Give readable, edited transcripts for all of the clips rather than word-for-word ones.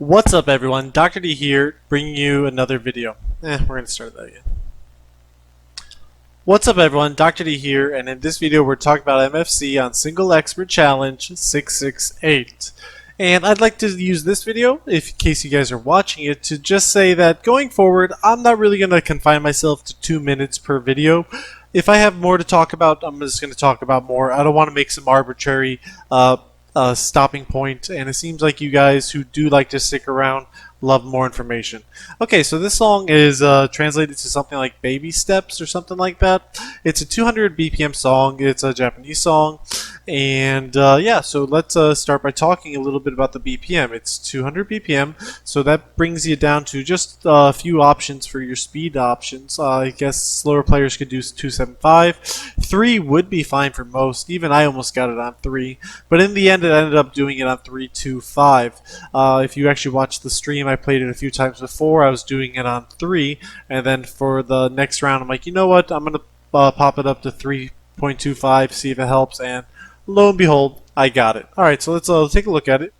What's up everyone, Dr. D here, bringing you another video. We're going to start that again. What's up everyone, Dr. D here, and in this video we're talking about MFC on Single Expert Challenge 668. And I'd like to use this video, in case you guys are watching it, to just say that going forward, I'm not really going to confine myself to 2 minutes per video. If I have more to talk about, I'm just going to talk about more. I don't want to make some arbitrary stopping point, and it seems like you guys who do like to stick around love more information. Okay, so this song is translated to something like Baby Steps or something like that. It's a 200 BPM song. It's a Japanese song, and yeah, so let's start by talking a little bit about the BPM. It's 200 BPM, so that brings you down to just a few options for your speed options. I guess slower players could do 275. 3 would be fine for most. Even I almost got it on 3, but in the end it ended up doing it on 325. If you actually watch the stream, I played it a few times before. I was doing it on 3, and then for the next round I'm like, you know what, I'm gonna pop it up to 3.25, see if it helps, and lo and behold, I got it. Alright, so let's take a look at it.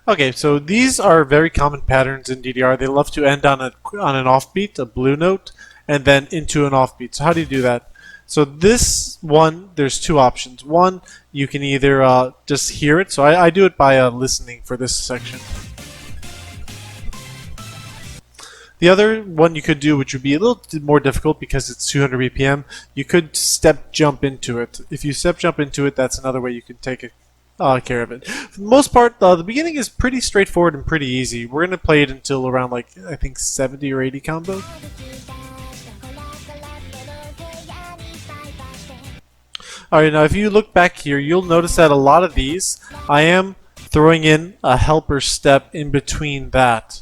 Okay, so these are very common patterns in DDR. They love to end on an offbeat, a blue note, and then into an offbeat. So how do you do that? So this one, there's 2 options. One, you can either just hear it. So I do it by listening for this section. The other one you could do, which would be a little more difficult because it's 200 BPM, you could step jump into it. If you step jump into it, that's another way you can take it. Care of it. For the most part, the beginning is pretty straightforward and pretty easy. We're going to play it until around, like, I think 70 or 80 combo. Alright, now if you look back here, you'll notice that a lot of these, I am throwing in a helper step in between that.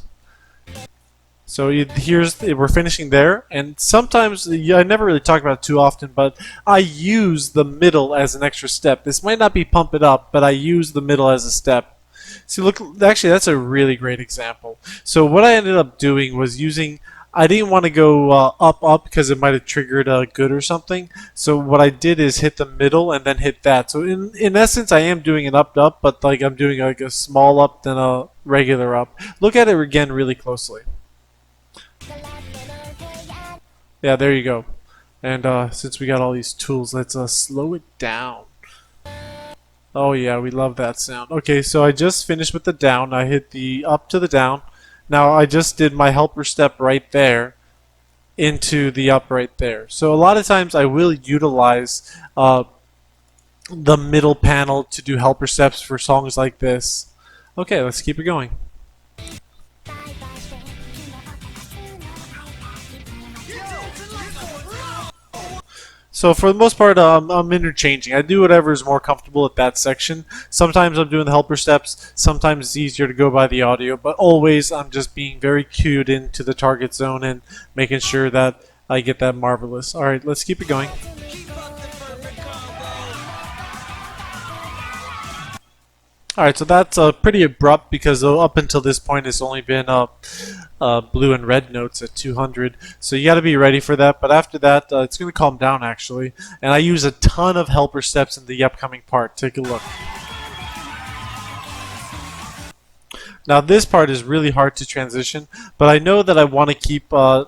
So we're finishing there, and sometimes, I never really talk about it too often, but I use the middle as an extra step. This might not be pump it up, but I use the middle as a step. See, look, actually that's a really great example. So what I ended up doing was using, I didn't want to go up because it might have triggered a good or something. So what I did is hit the middle and then hit that. So in essence, I am doing an up, but like I'm doing like a small up then a regular up. Look at it again really closely. Yeah, there you go. And since we got all these tools, let's slow it down. Oh yeah, we love that sound. Okay, so I just finished with the down. I hit the up to the down. Now I just did my helper step right there into the up right there. So a lot of times I will utilize the middle panel to do helper steps for songs like this. Okay, let's keep it going. So for the most part, I'm interchanging. I do whatever is more comfortable at that section. Sometimes I'm doing the helper steps. Sometimes it's easier to go by the audio. But always I'm just being very cued into the target zone and making sure that I get that marvelous. Alright, let's keep it going. Alright, so that's pretty abrupt because up until this point it's only been blue and red notes at 200. So you got to be ready for that. But after that, it's going to calm down actually. And I use a ton of helper steps in the upcoming part. Take a look. Now this part is really hard to transition, but I know that I want to keep my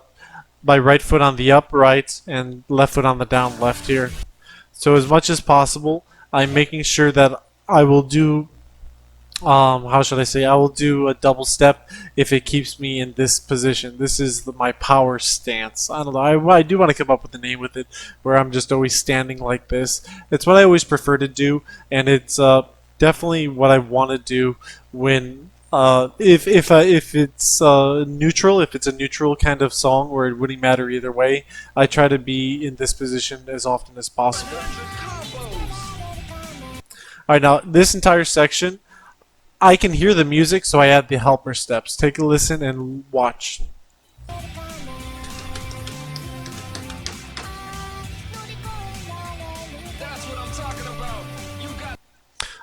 right foot on the up right and left foot on the down left here. So as much as possible, I'm making sure that I will do how should I say, I will do a double step if it keeps me in this position. This is my power stance. I don't know, I do want to come up with a name with it where I'm just always standing like this. It's what I always prefer to do, and it's definitely what I want to do when if it's neutral, if it's a neutral kind of song where it wouldn't matter either way, I try to be in this position as often as possible. Alright, now this entire section I can hear the music, so I add the helper steps. Take a listen and watch.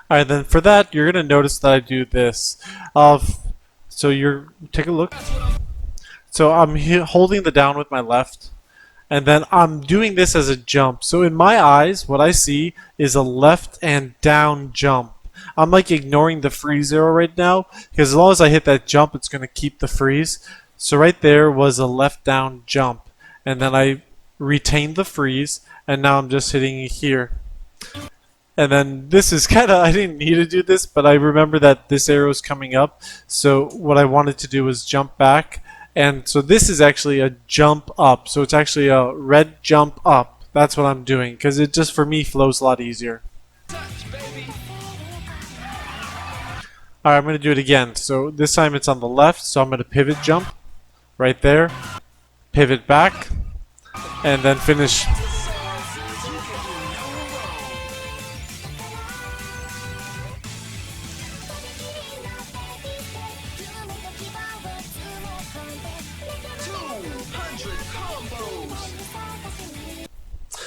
Alright, then for that, you're going to notice that I do this. So take a look. So I'm holding the down with my left, and then I'm doing this as a jump. So in my eyes, what I see is a left and down jump. I'm like ignoring the freeze arrow right now, because as long as I hit that jump, it's going to keep the freeze. So right there was a left down jump, and then I retained the freeze, and now I'm just hitting it here. And then this is kind of, I didn't need to do this, but I remember that this arrow is coming up, so what I wanted to do was jump back. And so this is actually a jump up, so it's actually a red jump up. That's what I'm doing, because it just for me flows a lot easier. Alright, I'm going to do it again. So this time it's on the left, so I'm going to pivot jump right there, pivot back, and then finish.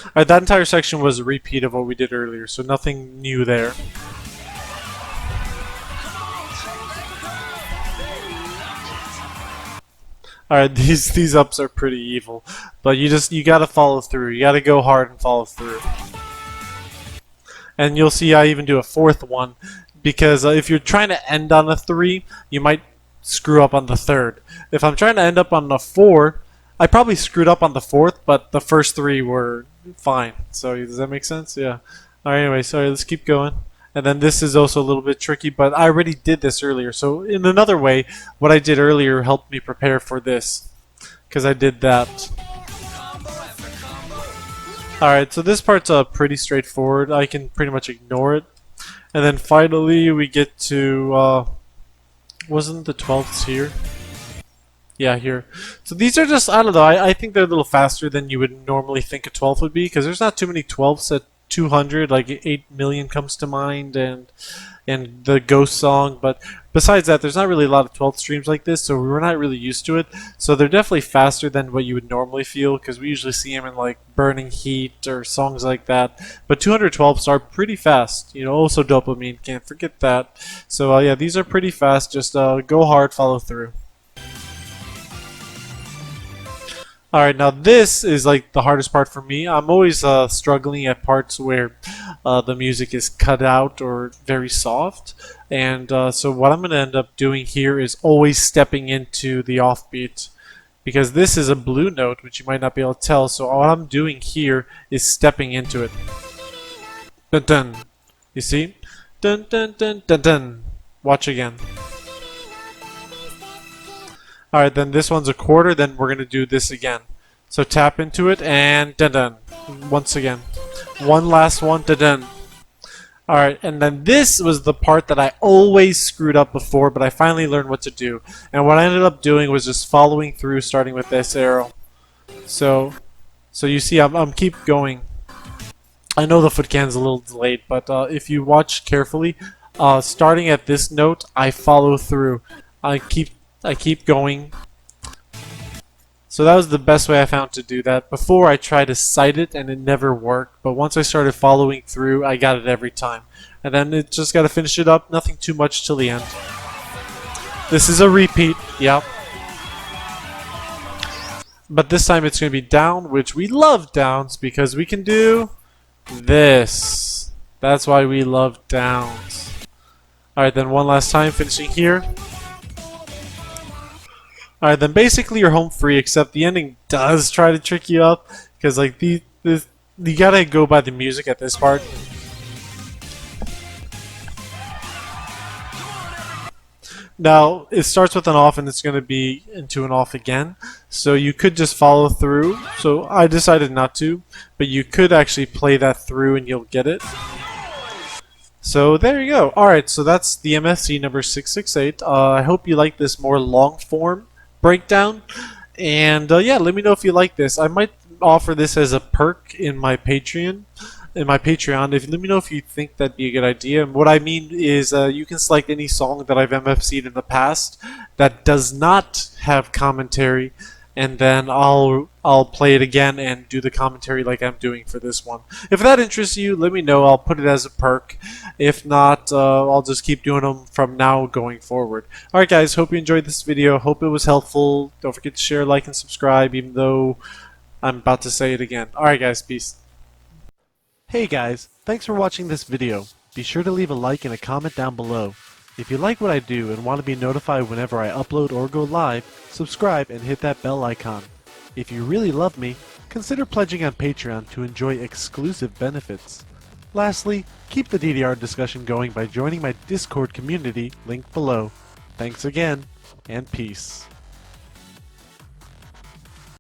Alright, that entire section was a repeat of what we did earlier, so nothing new there. Alright, these ups are pretty evil, but you gotta follow through. You gotta go hard and follow through. And you'll see I even do a fourth one, because if you're trying to end on a 3, you might screw up on the 3rd. If I'm trying to end up on a 4, I probably screwed up on the 4th, but the first 3 were fine. So does that make sense? Yeah. Alright, anyway, sorry, let's keep going. And then this is also a little bit tricky, but I already did this earlier. So in another way, what I did earlier helped me prepare for this, because I did that. Alright, so this part's pretty straightforward. I can pretty much ignore it. And then finally we get to, wasn't the 12ths here? Yeah, here. So these are just, I don't know, I think they're a little faster than you would normally think a 12th would be, because there's not too many 12ths at 200, like 8 million comes to mind, and the Ghost song. But besides that, there's not really a lot of 12th streams like this, so we're not really used to it. So they're definitely faster than what you would normally feel, because we usually see them in like Burning Heat or songs like that. But 212s are pretty fast. You know, also Dopamine, can't forget that. So yeah, these are pretty fast. Just go hard, follow through. Alright, now this is like the hardest part for me. I'm always struggling at parts where the music is cut out or very soft. And so what I'm going to end up doing here is always stepping into the offbeat. Because this is a blue note, which you might not be able to tell. So what I'm doing here is stepping into it. Dun dun. You see? Dun dun dun dun dun. Watch again. Alright, then this one's a quarter, then we're going to do this again. So tap into it, and dun-dun. Once again. One last one, dun-dun. Alright, and then this was the part that I always screwed up before, but I finally learned what to do. And what I ended up doing was just following through, starting with this arrow. So you see, I'm keep going. I know the foot can's a little delayed, but if you watch carefully, starting at this note, I follow through. I keep going. So that was the best way I found to do that. Before I tried to cite it and it never worked, but once I started following through, I got it every time. And then it just got to finish it up, nothing too much till the end. This is a repeat, yep. But this time it's going to be down, which we love downs because we can do this. That's why we love downs. Alright, then one last time, finishing here. Alright, then basically you're home free, except the ending does try to trick you up, because like you gotta go by the music at this part. Now, it starts with an off and it's going to be into an off again, so you could just follow through. So I decided not to, but you could actually play that through and you'll get it. So there you go. Alright, so that's the MFC number 668. I hope you like this more long form breakdown, and yeah, let me know if you like this. I might offer this as a perk in my Patreon. If let me know if you think that'd be a good idea. And what I mean is, you can select any song that I've MFC'd in the past that does not have commentary, and then I'll play it again and do the commentary like I'm doing for this one. If that interests you, let me know. I'll put it as a perk. If not, I'll just keep doing them from now going forward. Alright guys, hope you enjoyed this video. Hope it was helpful. Don't forget to share, like, and subscribe, even though I'm about to say it again. Alright guys, peace. Hey guys, thanks for watching this video. Be sure to leave a like and a comment down below. If you like what I do and want to be notified whenever I upload or go live, subscribe and hit that bell icon. If you really love me, consider pledging on Patreon to enjoy exclusive benefits. Lastly, keep the DDR discussion going by joining my Discord community linked below. Thanks again, and peace.